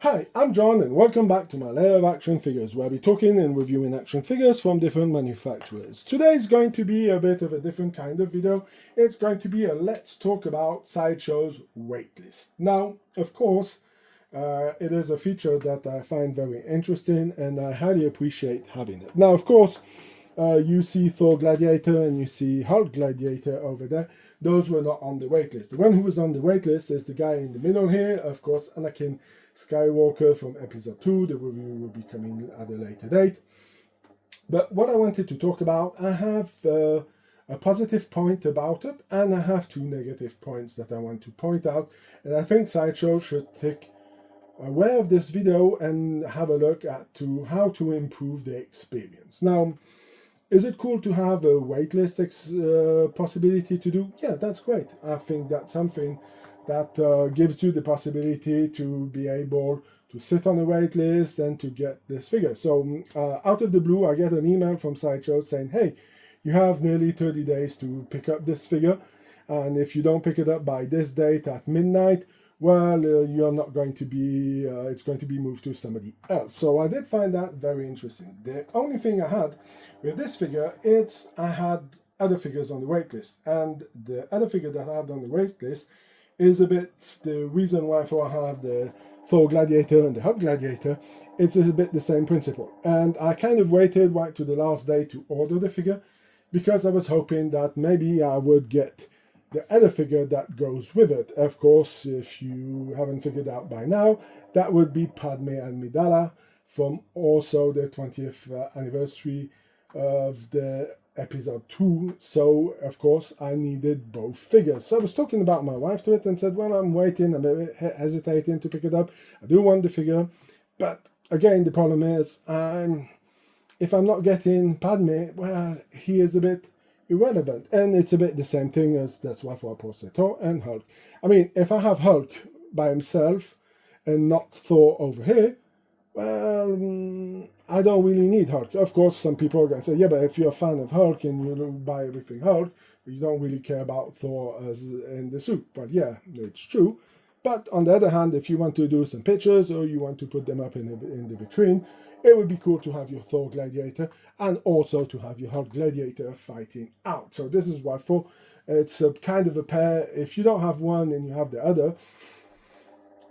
Hi, I'm John and welcome back to my Lair of Action Figures, where we're talking and reviewing action figures from different manufacturers. Today's going to be a bit of a different kind of video. It's going to be a let's talk about Sideshow's waitlist. Now, of course, it is a feature that I find very interesting and I highly appreciate having it. Now, of course, you see Thor Gladiator and you see Hulk Gladiator over there. Those were not on the waitlist. The one who was on the waitlist is the guy in the middle here, of course, Anakin Skywalker from episode 2. The review will be coming at a later date. But what I wanted to talk about, I have a positive point about it, and I have two negative points that I want to point out. And I think Sideshow should take aware of this video and have a look at how to improve the experience. Now, is it cool to have a waitlist possibility to do? Yeah, that's great. I think that's something that gives you the possibility to be able to sit on a waitlist and to get this figure. So out of the blue, I get an email from Sideshow saying, hey, you have nearly 30 days to pick up this figure. And if you don't pick it up by this date at midnight, well, you're not going to be, it's going to be moved to somebody else. So I did find that very interesting. The only thing I had with this figure, I had other figures on the waitlist. And the other figure that I had on the waitlist is a bit the reason why I have the Thor Gladiator and the Hulk Gladiator. It's a bit the same principle. And I kind of waited right to the last day to order the figure because I was hoping that maybe I would get the other figure that goes with it. Of course, if you haven't figured out by now, that would be Padme and Amidala from also the 20th anniversary of the episode 2. So, of course, I needed both figures. So I was talking about my wife to it and said, well, I'm waiting, I'm hesitating to pick it up. I do want the figure. But again, the problem is, if I'm not getting Padme, well, he is a bit irrelevant. And it's a bit the same thing as that's why I posted Thor and Hulk. I mean, if I have Hulk by himself and not Thor over here, well, I don't really need Hulk. Of course, some people are going to say, yeah, but if you're a fan of Hulk and you buy everything Hulk, you don't really care about Thor as in the suit. But yeah, it's true. But on the other hand, if you want to do some pictures or you want to put them up in the vitrine, it would be cool to have your Thor Gladiator and also to have your Hulk Gladiator fighting out. So this is why it's a kind of a pair. If you don't have one and you have the other,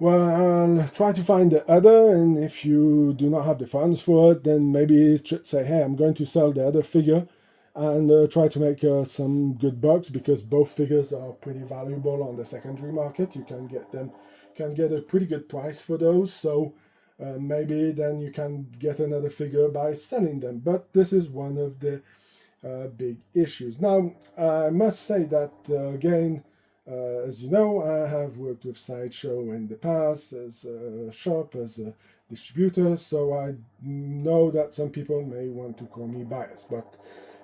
well, try to find the other, and if you do not have the funds for it, then maybe say, hey, I'm going to sell the other figure and try to make some good bucks, because both figures are pretty valuable on the secondary market. You can get a pretty good price for those, so maybe then you can get another figure by selling them. But this is one of the big issues. Now, I must say that again, as you know, I have worked with Sideshow in the past as a shop, as a distributor, so I know that some people may want to call me biased, but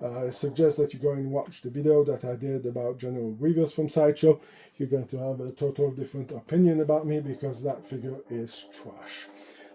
I suggest that you go and watch the video that I did about General Grievous from Sideshow. You're going to have a total different opinion about me, because that figure is trash.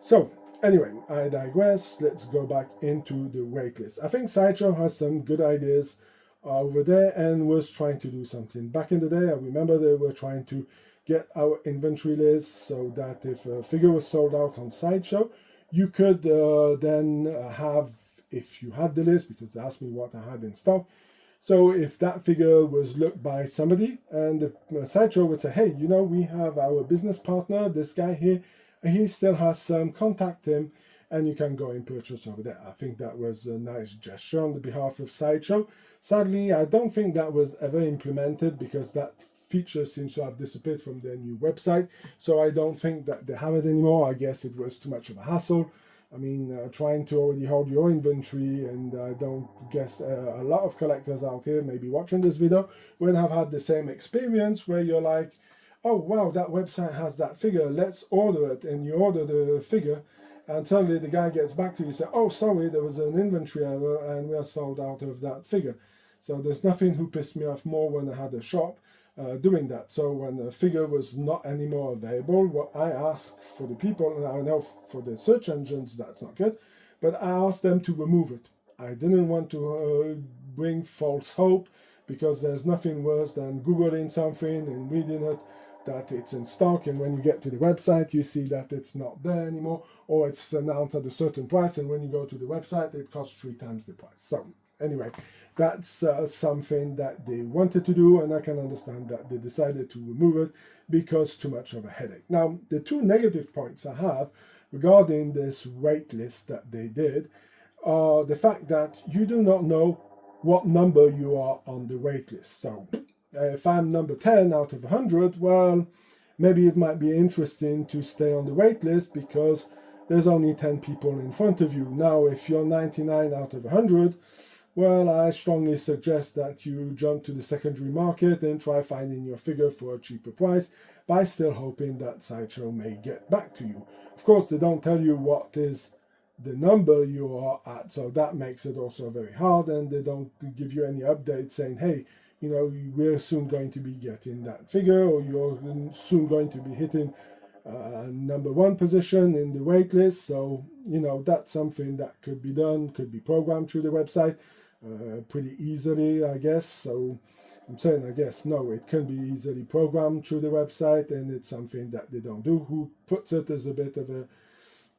So, anyway, I digress. Let's go back into the waitlist. I think Sideshow has some good ideas over there and was trying to do something. Back in the day, I remember they were trying to get our inventory list so that if a figure was sold out on Sideshow, you could then have, if you had the list, because they asked me what I had in stock. So if that figure was looked by somebody, and the Sideshow would say, hey, you know, we have our business partner, this guy here, he still has some, contact him, and you can go and purchase over there. I think that was a nice gesture on the behalf of Sideshow. Sadly, I don't think that was ever implemented, because that feature seems to have disappeared from their new website. So I don't think that they have it anymore. I guess it was too much of a hassle. I mean, trying to already hold your inventory, and I don't guess a lot of collectors out here, maybe watching this video, will have had the same experience where you're like, oh wow, that website has that figure, let's order it, and you order the figure, and suddenly the guy gets back to you and says, oh, sorry, there was an inventory error and we are sold out of that figure. So there's nothing who pissed me off more when I had a shop doing that. So when a figure was not anymore available, what I asked for the people, and I know for the search engines that's not good, but I asked them to remove it. I didn't want to bring false hope, because there's nothing worse than Googling something and reading it that it's in stock, and when you get to the website you see that it's not there anymore, or it's announced at a certain price, and when you go to the website it costs 3 times the price. So anyway, that's something that they wanted to do, and I can understand that they decided to remove it because too much of a headache. Now, the two negative points I have regarding this wait list that they did are the fact that you do not know what number you are on the wait list. So if I'm number 10 out of 100, well, maybe it might be interesting to stay on the wait list because there's only 10 people in front of you. Now, if you're 99 out of 100, well, I strongly suggest that you jump to the secondary market and try finding your figure for a cheaper price by still hoping that Sideshow may get back to you. Of course, they don't tell you what is the number you are at, so that makes it also very hard, and they don't give you any updates saying, hey, you know, we're soon going to be getting that figure, or you're soon going to be hitting number 1 position in the wait list. So, you know, that's something that could be done, could be programmed through the website pretty easily, I guess. So I'm saying I guess, no, it can be easily programmed through the website, and it's something that they don't do. Who puts it as a bit of a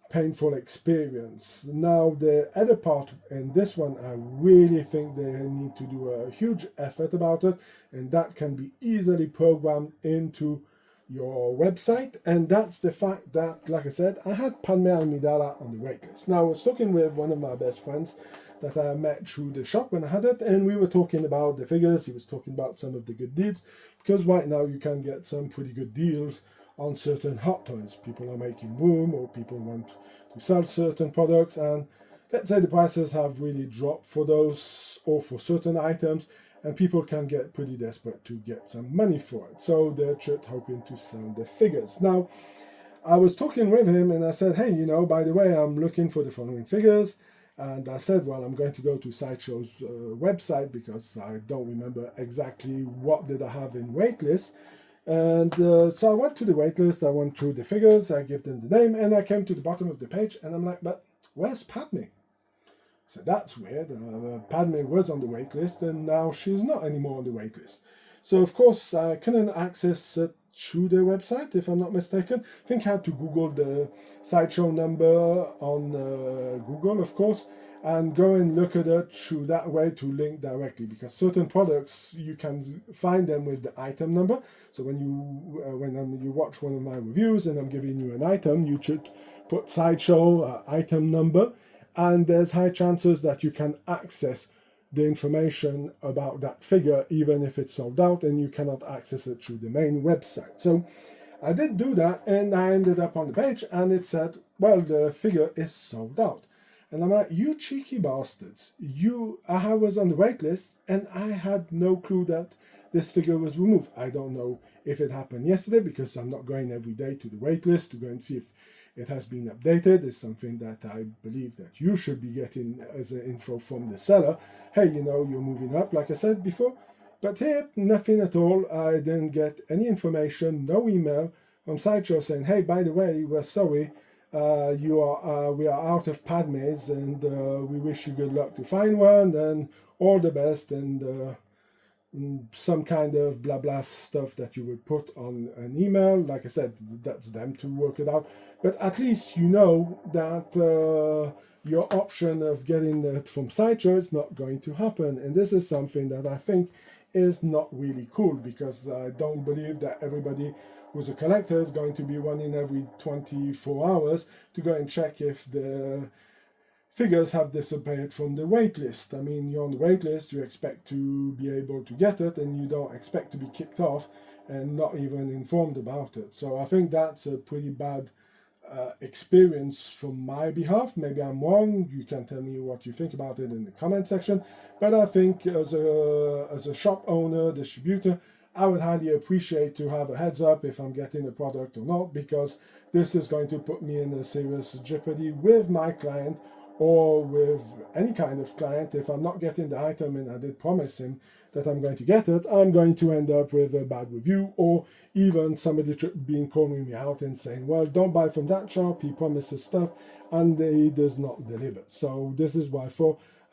painful experience. Now, the other part in this one, I really think they need to do a huge effort about it, and that can be easily programmed into your website, and that's the fact that, like I said, I had Padme Amidala on the waitlist. Now, I was talking with one of my best friends that I met through the shop when I had it, and we were talking about the figures. He was talking about some of the good deals, because right now you can get some pretty good deals on certain hot toys. People are making room, or people want to sell certain products, and let's say the prices have really dropped for those or for certain items, and people can get pretty desperate to get some money for it. So they're just hoping to sell the figures. Now, I was talking with him and I said, hey, you know, by the way, I'm looking for the following figures. And I said, well, I'm going to go to Sideshow's website because I don't remember exactly what did I have in waitlist. And so I went to the waitlist, I went through the figures, I gave them the name, and I came to the bottom of the page, and I'm like, but where's Padme? So that's weird. Padme was on the waitlist, and now she's not anymore on the waitlist. So of course I couldn't access it through the website, if I'm not mistaken. I think I had to Google the Sideshow number on Google, of course, and go and look at it through that way to link directly, because certain products you can find them with the item number. So when you watch one of my reviews and I'm giving you an item, you should put Sideshow item number, and there's high chances that you can access the information about that figure even if it's sold out and you cannot access it through the main website. So I did do that, and I ended up on the page and it said, well, the figure is sold out. And I'm like, you cheeky bastards, I was on the wait list and I had no clue that this figure was removed. I don't know if it happened yesterday, because I'm not going every day to the wait list to go and see if it has been updated. It's something that I believe that you should be getting as an info from the seller. Hey, you know, you're moving up, like I said before. But here, nothing at all. I didn't get any information, no email from Sideshow saying, hey, by the way, we're sorry, we are out of Padmes, and we wish you good luck to find one, and all the best, and some kind of blah blah stuff that you would put on an email. Like I said, that's them to work it out, but at least you know that your option of getting it from Sideshow is not going to happen. And this is something that I think is not really cool, because I don't believe that everybody who's a collector is going to be running every 24 hours to go and check if the figures have disappeared from the wait list. I mean, you're on the wait list, you expect to be able to get it, and you don't expect to be kicked off and not even informed about it. So I think that's a pretty bad experience from my behalf. Maybe I'm wrong. You can tell me what you think about it in the comment section. But I think as a shop owner, distributor, I would highly appreciate to have a heads up if I'm getting a product or not, because this is going to put me in a serious jeopardy with my client, or with any kind of client. If I'm not getting the item and I did promise him that I'm going to get it, I'm going to end up with a bad review, or even somebody being calling me out and saying, well, don't buy from that shop, he promises stuff and he does not deliver. So this is why I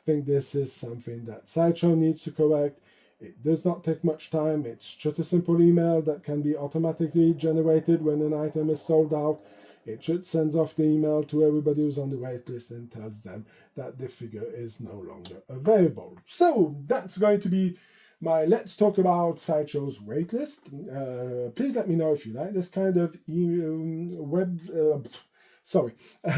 think this is something that Sideshow needs to correct. It does not take much time. It's just a simple email that can be automatically generated when an item is sold out. It just sends off the email to everybody who's on the wait list and tells them that the figure is no longer available. So that's going to be my Let's Talk About Sideshow's waitlist. Please let me know if you like this kind of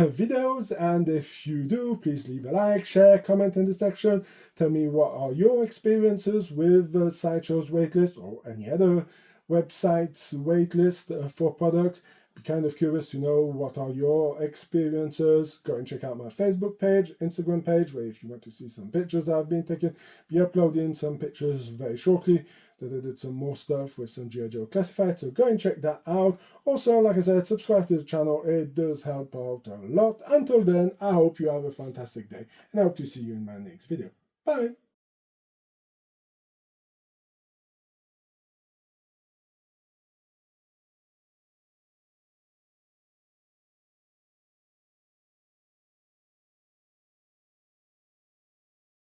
videos, and if you do, please leave a like, share, comment in the section. Tell me what are your experiences with Sideshow's waitlist or any other website's waitlist for products. Be kind of curious to know what are your experiences. Go and check out my Facebook page, Instagram page, where if you want to see some pictures I've been taking, be uploading some pictures very shortly. That I did some more stuff with some G.I. Joe classified, so go and check that out. Also, like I said, subscribe to the channel. It does help out a lot. Until then, I hope you have a fantastic day, and I hope to see you in my next video. Bye!